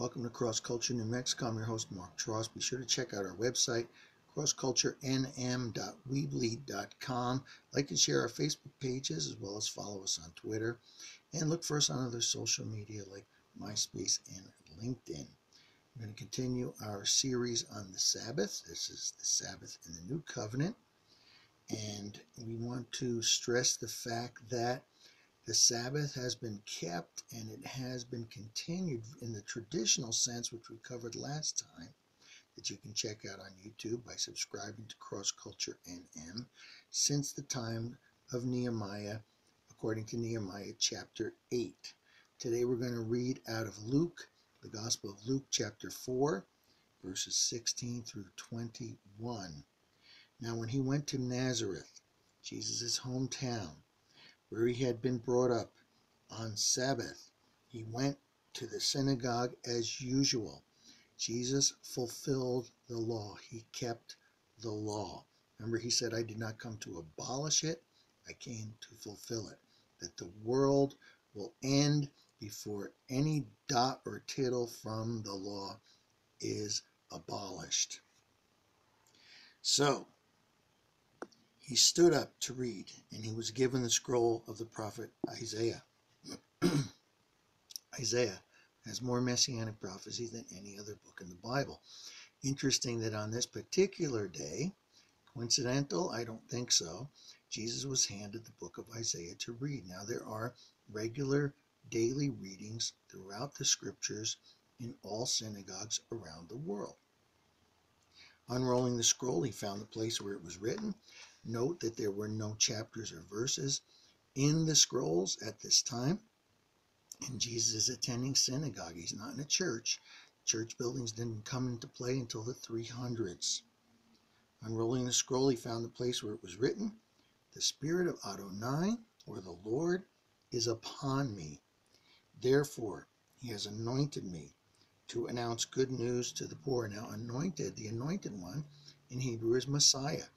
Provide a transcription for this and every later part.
Welcome to Cross Culture New Mexico. I'm your host, Mark Tross. Be sure to check out our website, crossculturenm.weebly.com. Like and share our Facebook pages as well as follow us on Twitter. And look for us on other social media like MySpace and LinkedIn. We're going to continue our series on the Sabbath. This is the Sabbath in the New Covenant. And we want to stress the fact that the Sabbath has been kept and it has been continued in the traditional sense, which we covered last time, that you can check out on YouTube by subscribing to Cross Culture NM since the time of Nehemiah, according to Nehemiah chapter 8. Today we're going to read out of Luke, the Gospel of Luke chapter 4, verses 16 through 21. Now when he went to Nazareth, Jesus' hometown, where he had been brought up, on Sabbath, he went to the synagogue as usual. Jesus fulfilled the law. He kept the law. Remember, he said, I did not come to abolish it. I came to fulfill it. That the world will end before any dot or tittle from the law is abolished. So, he stood up to read, and he was given the scroll of the prophet Isaiah. Isaiah has more messianic prophecy than any other book in the Bible. Interesting that on this particular day, coincidental? I don't think so, Jesus was handed the book of Isaiah to read. Now there are regular daily readings throughout the scriptures in all synagogues around the world. Unrolling the scroll, he found the place where it was written. Note that there were no chapters or verses in the scrolls at this time. And Jesus is attending synagogue. He's not in a church. Church buildings didn't come into play until the 300s. Unrolling the scroll, he found the place where it was written, the Spirit of Adonai, or the Lord, is upon me. Therefore, he has anointed me to announce good news to the poor. Now, anointed, the anointed one, in Hebrew is Messiah,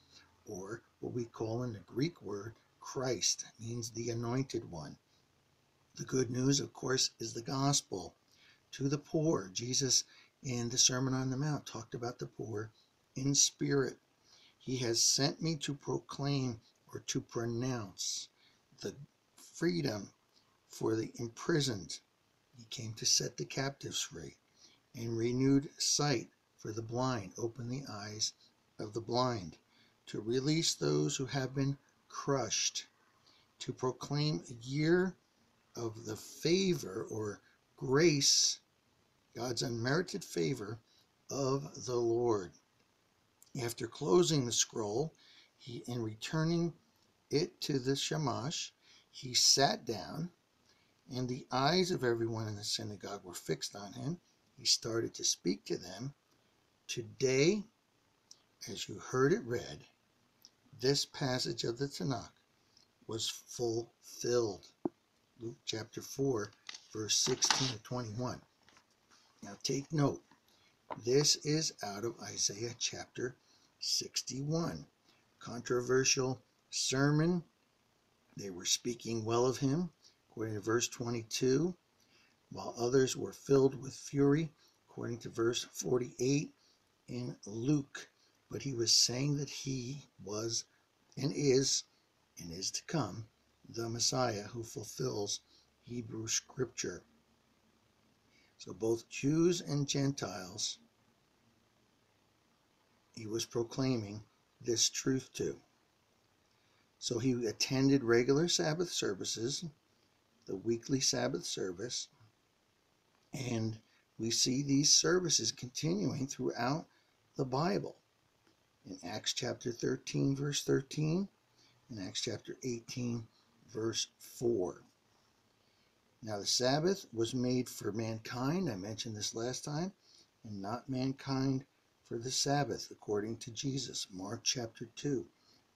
or what we call in the Greek word Christ, means the anointed one. The good news, of course, is the gospel to the poor. Jesus, in the Sermon on the Mount, talked about the poor in spirit. He has sent me to proclaim or to pronounce the freedom for the imprisoned. He came to set the captives free, and renewed sight for the blind, open the eyes of the blind, to release those who have been crushed, to proclaim a year of the favor or grace, God's unmerited favor of the Lord. After closing the scroll, and returning it to the shamash, he sat down, and the eyes of everyone in the synagogue were fixed on him. He started to speak to them. Today, as you heard it read, this passage of the Tanakh was fulfilled. Luke chapter 4, verse 16 to 21. Now take note, this is out of Isaiah chapter 61. Controversial sermon. They were speaking well of him, according to verse 22, while others were filled with fury, according to verse 48 in Luke. But he was saying that he was and is to come the Messiah who fulfills Hebrew scripture. So both Jews and Gentiles, he was proclaiming this truth to. So he attended regular Sabbath services, the weekly Sabbath service, and we see these services continuing throughout the Bible. In Acts chapter 13, verse 13, and Acts chapter 18, verse 4. Now the Sabbath was made for mankind, I mentioned this last time, and not mankind for the Sabbath, according to Jesus. Mark chapter 2,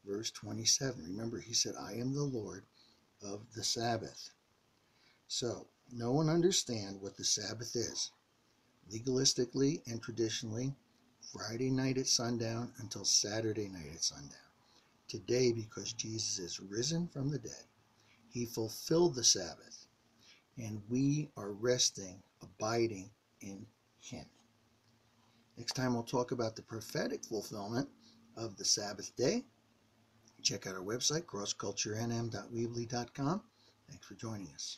verse 27. Remember, he said, I am the Lord of the Sabbath. So, know and understand what the Sabbath is. Legalistically and traditionally, Friday night at sundown until Saturday night at sundown. Today, because Jesus is risen from the dead, he fulfilled the Sabbath, and we are resting, abiding in him. Next time we'll talk about the prophetic fulfillment of the Sabbath day. Check out our website, crossculturenm.weebly.com. Thanks for joining us.